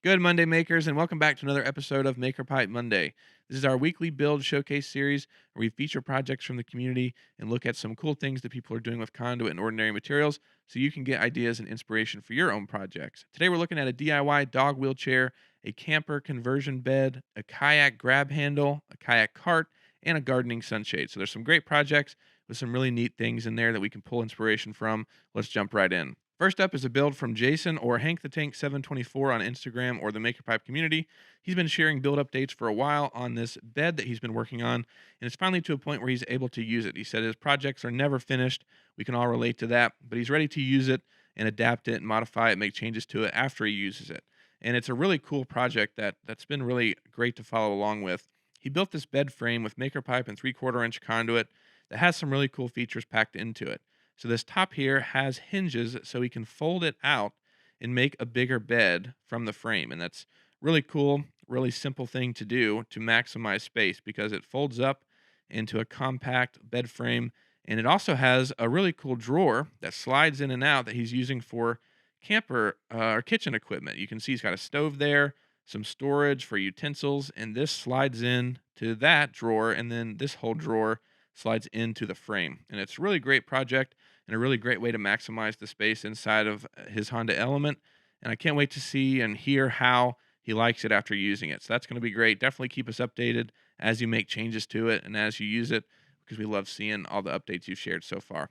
Good Monday makers, and welcome back to another episode of Maker Pipe Monday. This is our weekly build showcase series where we feature projects from the community and look at some cool things that people are doing with conduit and ordinary materials so you can get ideas and inspiration for your own projects. Today we're looking at a DIY dog wheelchair, a camper conversion bed, a kayak grab handle, a kayak cart, and a gardening sunshade. So there's some great projects with some really neat things in there that we can pull inspiration from. Let's jump right in. First up is a build from Jason or Hank the Tank 724 on Instagram or the MakerPipe community. He's been sharing build updates for a while on this bed that he's been working on, and it's finally to a point where he's able to use it. He said his projects are never finished. We can all relate to that, but he's ready to use it and adapt it and modify it, make changes to it after he uses it. And it's a really cool project that's been really great to follow along with. He built this bed frame with MakerPipe and 3/4 inch conduit that has some really cool features packed into it. So this top here has hinges so he can fold it out and make a bigger bed from the frame. And that's really cool, really simple thing to do to maximize space because it folds up into a compact bed frame. And it also has a really cool drawer that slides in and out that he's using for camper or kitchen equipment. You can see he's got a stove there, some storage for utensils, and this slides in to that drawer, and then this whole drawer slides into the frame. And it's a really great project and a really great way to maximize the space inside of his Honda Element. And I can't wait to see and hear how he likes it after using it. So that's going to be great. Definitely keep us updated as you make changes to it and as you use it because we love seeing all the updates you've shared so far.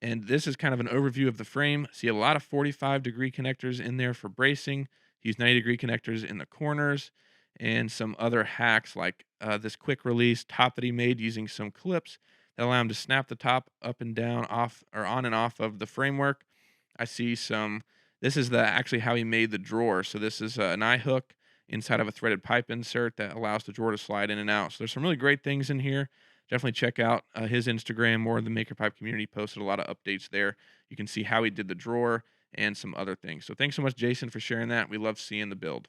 And this is kind of an overview of the frame. See a lot of 45-degree connectors in there for bracing. Use 90-degree connectors in the corners and some other hacks like this quick release top that he made using some clips that allow him to snap the top up and down, off or on and off of the framework. I see some. This is the actually how he made the drawer. So this is an eye hook inside of a threaded pipe insert that allows the drawer to slide in and out. So there's some really great things in here. Definitely check out his Instagram or the MakerPipe community. Posted a lot of updates there. You can see how he did the drawer and some other things. So thanks so much, Jason, for sharing that. We love seeing the build.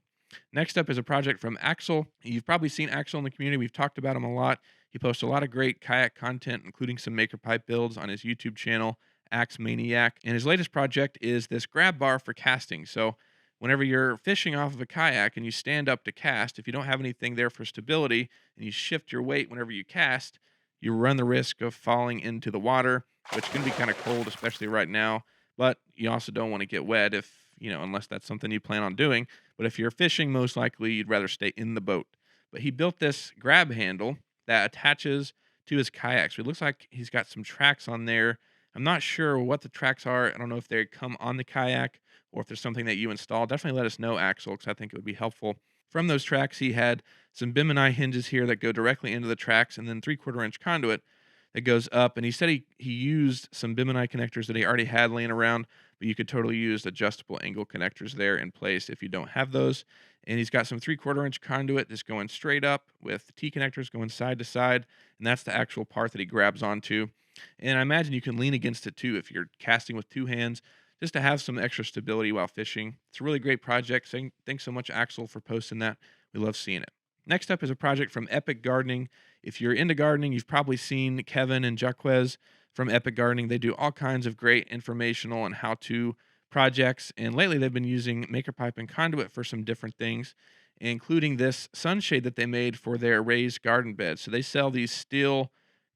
Next up is a project from Axel. You've probably seen Axel in the community. We've talked about him a lot. He posts a lot of great kayak content, including some maker pipe builds on his YouTube channel, Axe Maniac. And his latest project is this grab bar for casting. So whenever you're fishing off of a kayak and you stand up to cast, if you don't have anything there for stability and you shift your weight whenever you cast, you run the risk of falling into the water, which can be kind of cold, especially right now. But you also don't want to get wet unless that's something you plan on doing. But if you're fishing, most likely you'd rather stay in the boat. But he built this grab handle that attaches to his kayak. So it looks like he's got some tracks on there. I'm not sure what the tracks are. I don't know if they come on the kayak or if there's something that you install. Definitely let us know, Axel, because I think it would be helpful. From those tracks, he had some Bimini hinges here that go directly into the tracks and then 3/4 inch conduit that goes up. And he said he used some Bimini connectors that he already had laying around, but you could totally use adjustable angle connectors there in place if you don't have those. And he's got some 3/4 inch conduit just going straight up with T connectors going side to side. And that's the actual part that he grabs onto. And I imagine you can lean against it too if you're casting with two hands, just to have some extra stability while fishing. It's a really great project. Thanks so much, Axel, for posting that. We love seeing it. Next up is a project from Epic Gardening. If you're into gardening, you've probably seen Kevin and Jaquez from Epic Gardening. They do all kinds of great informational and how-to projects, and lately they've been using MakerPipe and Conduit for some different things, including this sunshade that they made for their raised garden beds. So they sell these steel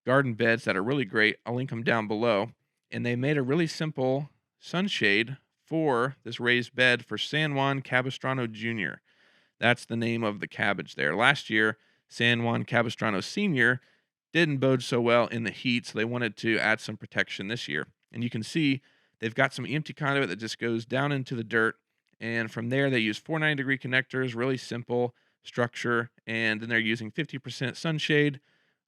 garden beds that are really great. I'll link them down below. And they made a really simple sunshade for this raised bed for San Juan Capistrano Jr. That's the name of the cabbage there. Last year, San Juan Capistrano Sr. didn't bode so well in the heat, so they wanted to add some protection this year. And you can see they've got some empty conduit that just goes down into the dirt. And from there, they use 490-degree connectors, really simple structure. And then they're using 50% sunshade,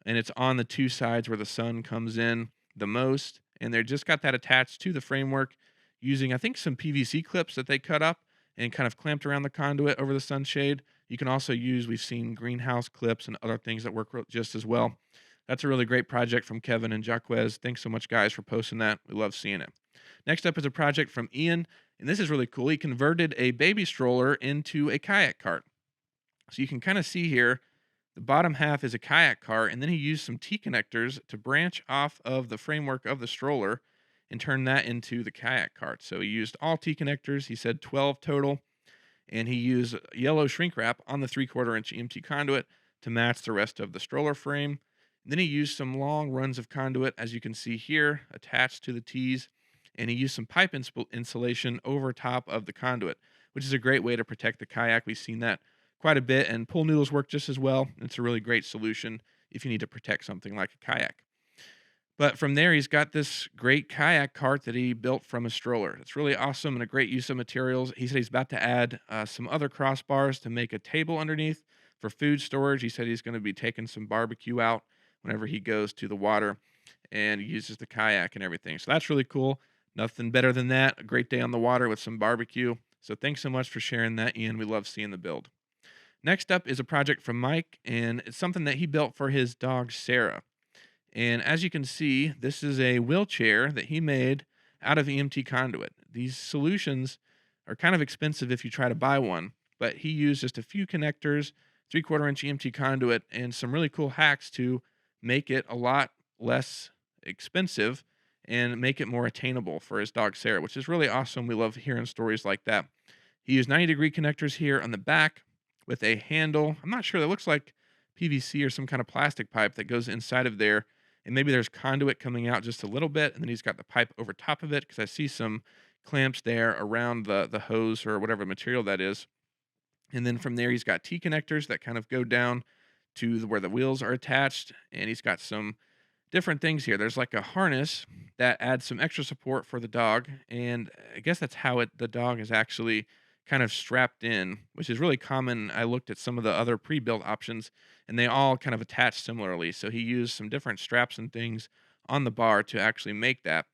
and it's on the two sides where the sun comes in the most. And they're just got that attached to the framework using, I think, some PVC clips that they cut up and kind of clamped around the conduit over the sunshade. You can also use, we've seen greenhouse clips and other things that work just as well. That's a really great project from Kevin and Jaquez. Thanks so much, guys, for posting that. We love seeing it. Next up is a project from Ian, and this is really cool. He converted a baby stroller into a kayak cart. So you can kind of see here, the bottom half is a kayak cart, and then he used some T connectors to branch off of the framework of the stroller and turn that into the kayak cart. So he used all T connectors. He said 12 total. and he used yellow shrink wrap on the 3/4 inch EMT conduit to match the rest of the stroller frame. And then he used some long runs of conduit, as you can see here, attached to the T's, and he used some pipe insulation over top of the conduit, which is a great way to protect the kayak. We've seen that quite a bit, and pool noodles work just as well. It's a really great solution if you need to protect something like a kayak. But from there, he's got this great kayak cart that he built from a stroller. It's really awesome and a great use of materials. He said he's about to add some other crossbars to make a table underneath for food storage. He said he's going to be taking some barbecue out whenever he goes to the water, and he uses the kayak and everything. So that's really cool. Nothing better than that. A great day on the water with some barbecue. So thanks so much for sharing that, Ian. We love seeing the build. Next up is a project from Mike, and it's something that he built for his dog, Sarah. And as you can see, this is a wheelchair that he made out of EMT conduit. These solutions are kind of expensive if you try to buy one, but he used just a few connectors, 3/4 inch EMT conduit, and some really cool hacks to make it a lot less expensive and make it more attainable for his dog Sarah, which is really awesome. We love hearing stories like that. He used 90-degree connectors here on the back with a handle. I'm not sure, that looks like PVC or some kind of plastic pipe that goes inside of there, and maybe there's conduit coming out just a little bit, and then he's got the pipe over top of it, because I see some clamps there around the hose or whatever material that is. And then from there, he's got T connectors that kind of go down to where the wheels are attached, and he's got some different things here. There's like a harness that adds some extra support for the dog, and I guess that's how the dog is actually kind of strapped in, which is really common. I looked at some of the other pre-built options, and they all kind of attach similarly. So he used some different straps and things on the bar to actually make that.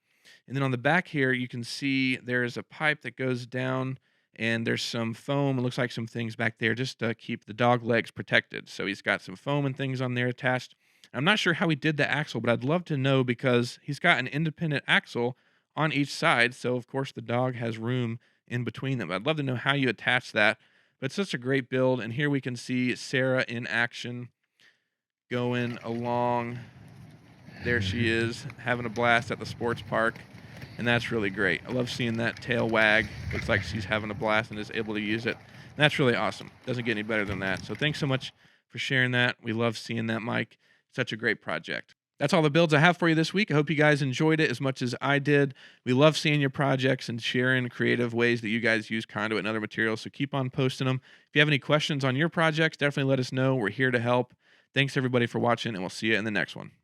And then on the back here, you can see there's a pipe that goes down, and there's some foam. It looks like some things back there just to keep the dog legs protected. So he's got some foam and things on there attached. I'm not sure how he did the axle, but I'd love to know, because he's got an independent axle on each side. So, of course, the dog has room in between them. I'd love to know how you attach that. But it's such a great build. And here we can see Sarah in action going along. There she is, having a blast at the sports park. And that's really great. I love seeing that tail wag. Looks like she's having a blast and is able to use it. And that's really awesome. Doesn't get any better than that. So thanks so much for sharing that. We love seeing that, Mike. Such a great project. That's all the builds I have for you this week. I hope you guys enjoyed it as much as I did. We love seeing your projects and sharing creative ways that you guys use conduit and other materials. So keep on posting them. If you have any questions on your projects, definitely let us know. We're here to help. Thanks everybody for watching, and we'll see you in the next one.